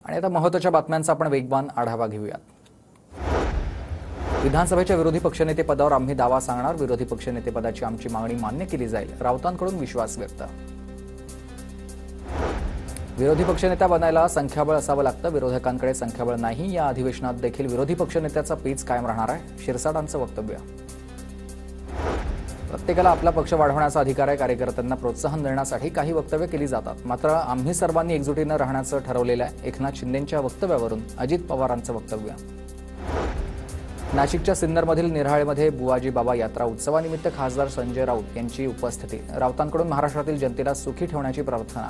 आणि आता महत्त्वाच्या बातम्यांचा आपण वेगवान आढावा घेऊयात। विधानसभेच्या विरोधी पक्षनेते पदावर आम्ही दावा सांगणार, विरोधी पक्षनेते पदाची आमची मागणी मान्य केली जाईल, राऊतांकडून विश्वास व्यक्त। विरोधी पक्षनेता बनायला संख्याबळ असावं लागतं, विरोधकांकडे संख्याबळ नाही, या अधिवेशनात देखील विरोधी पक्षनेत्याचा पेच कायम राहणार आहे, शिरसाटांचं वक्तव्य। प्रत्येकाला आपला पक्ष वाढवण्याचा अधिकार आहे, कार्यकर्त्यांना प्रोत्साहन देण्यासाठी काही वक्तव्य केली जातात, मात्र आम्ही सर्वांनी एकजुटीनं राहण्याचं ठरवलेलं आहे, एकनाथ शिंदेंच्या वक्तव्यावरून अजित पवारांचं वक्तव्य। नाशिकच्या सिन्नरमधील निराळेमध्ये बुवाजी बाबा यात्रा उत्सवानिमित्त खासदार संजय राऊत यांची उपस्थिती, राऊतांकडून महाराष्ट्रातील जनतेला सुखी ठेवण्याची प्रार्थना।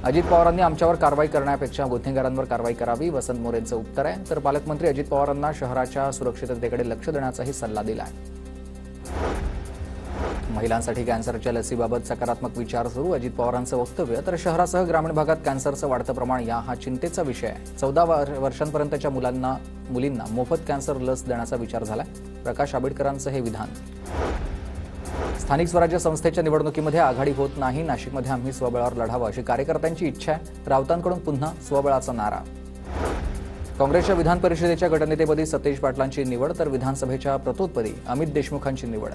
अजित पवारांनी आमच्यावर कारवाई करण्यापेक्षा गुन्हेगारांवर कारवाई करावी, वसंत मोरेंचं उत्तर आहे, तर पालकमंत्री अजित पवारांना शहराच्या सुरक्षिततेकडे लक्ष देण्याचाही सल्ला दिला आहे। महिलांसाठी कॅन्सरच्या लसीबाबत सकारात्मक विचार सुरू, अजित पवारांचं वक्तव्य, तर शहरासह ग्रामीण भागात कॅन्सरचं वाढतं प्रमाण हा चिंतेचा विषय आहे, 14 वर्षांपर्यंतच्या मुलींना मोफत कॅन्सर लस देण्याचा विचार झालाय, प्रकाश आंबेडकरांचं हे विधान। स्थानिक स्वराज्य संस्थेच्या निवडणुकीमध्ये आघाडी होत नाही, नाशिकमध्ये आम्ही स्वबळावर लढावं अशी कार्यकर्त्यांची इच्छा आहे, राऊतांकडून पुन्हा स्वबळाचा नारा। काँग्रेसच्या विधान परिषदेच्या गटनेतेपदी सतेज पाटलांची निवड, तर विधानसभेच्या प्रतोदपदी अमित देशमुखांची निवड।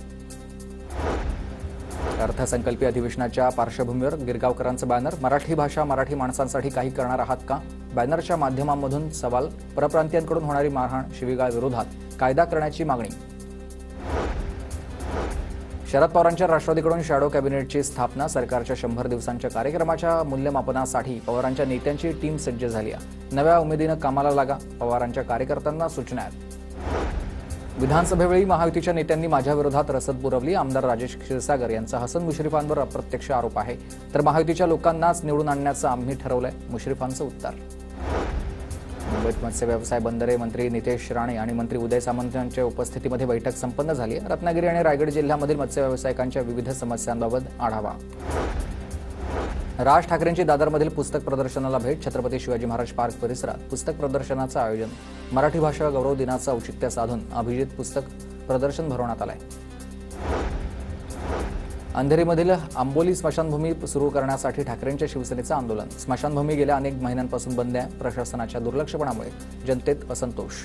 अर्थसंकल्पीय अधिवेशनाच्या पार्श्वभूमीवर गिरगावकरांचं बॅनर, मराठी भाषा मराठी माणसांसाठी काही करणार आहात का, बॅनरच्या माध्यमांमधून सवाल, परप्रांतीयांकडून होणारी मारहाण शिवीगाळ विरोधात कायदा करण्याची मागणी। शरद पवारांच्या राष्ट्रवादीकडून शॅडो कॅबिनेटची स्थापना, सरकारच्या 100 दिवसांच्या कार्यक्रमाच्या मूल्यमापनासाठी पवारांच्या नेत्यांची टीम सज्ज झाली आहे, नव्या उमेदीनं कामाला लागा, पवारांच्या कार्यकर्त्यांना सूचना आहेत। विधानसभेवेळी महायुतीच्या नेत्यांनी माझ्या विरोधात रसद पुरवली, आमदार राजेश क्षीरसागर यांचा हसन मुश्रीफांवर अप्रत्यक्ष आरोप आहे, तर महायुतीच्या लोकांनाच निवडून आणण्याचं आम्ही ठरवलंय, मुश्रीफांचं उत्तर। मुंबईत मत्स्य व्यवसाय बंदरे मंत्री नितेश राणे आणि मंत्री उदय सामंत यांच्या उपस्थितीमध्ये बैठक संपन्न झाली आहे, रत्नागिरी आणि रायगड जिल्ह्यामधील मत्स्य व्यावसायिकांच्या विविध समस्यांबाबत आढावा। राज ठाकरेंची दादरमधील पुस्तक प्रदर्शनाला भेट, छत्रपती शिवाजी महाराज पार्क परिसरात पुस्तक प्रदर्शनाचं आयोजन, मराठी भाषा गौरव दिनाचं औचित्य साधून अभिजित पुस्तक प्रदर्शन भरवण्यात आलंय। अंधेरीमधील आंबोली स्मशानभूमी सुरू करण्यासाठी ठाकरेंच्या शिवसेनेचं आंदोलन, स्मशानभूमी गेल्या अनेक महिन्यांपासून बंद आहे, प्रशासनाच्या दुर्लक्षपणामुळे जनतेत असंतोष।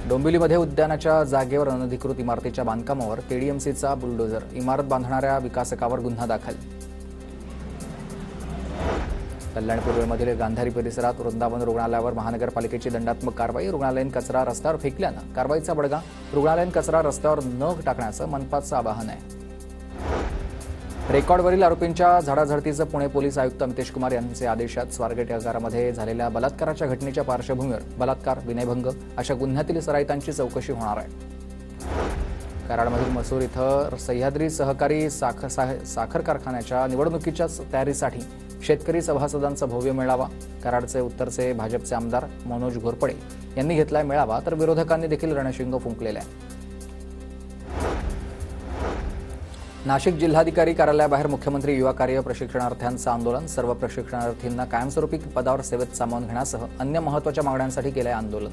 डोंबिवलीमध्ये उद्यानाच्या जागेवर अनधिकृत इमारतीच्या बांधकामावर केडीएमसीचा बुलडोझर, इमारत बांधणाऱ्या विकासकावर गुन्हा दाखल। कल्याण पूर्वेमधील गांधारी परिसरात वृंदावन रुग्णालयावर महानगरपालिकेची दंडात्मक कारवाई, रुग्णालयीन कचरा रस्त्यावर फेकल्यानं कारवाईचा बडगा, रुग्णालयीन कचरा रस्त्यावर न टाकण्याचं मनपाचं आवाहन आहे। रेकॉर्डवरील आरोपींच्या झाडाझडतीचं पुणे पोलीस आयुक्त अमितेश कुमार यांचे आदेश आहेत, स्वारगेट आगारामध्ये झालेल्या बलात्काराच्या घटनेच्या पार्श्वभूमीवर बलात्कार, विनयभंग अशा गुन्ह्यातील सराईतांची चौकशी होणार आहे। कराडमधील मसूर इथं सह्याद्री सहकारी साखर कारखान्याच्या निवडणुकीच्या तयारीसाठी शेतकरी सभासदांचा भव्य मेळावा, कराडचे उत्तरचे भाजपचे आमदार मनोज घोरपडे यांनी घेतलाय मेळावा, तर विरोधकांनी देखील रणशिंग फुंकलेले आहे। नाशिक जिल्हाधिकारी कार्यालयाबाहेर मुख्यमंत्री युवा कार्य प्रशिक्षणार्थ्यांचं आंदोलन, सर्व प्रशिक्षणार्थींना कायमस्वरूपी पदावर सेवेत सामावून घेण्यासह अन्य महत्त्वाच्या मागण्यांसाठी केलंय आंदोलन।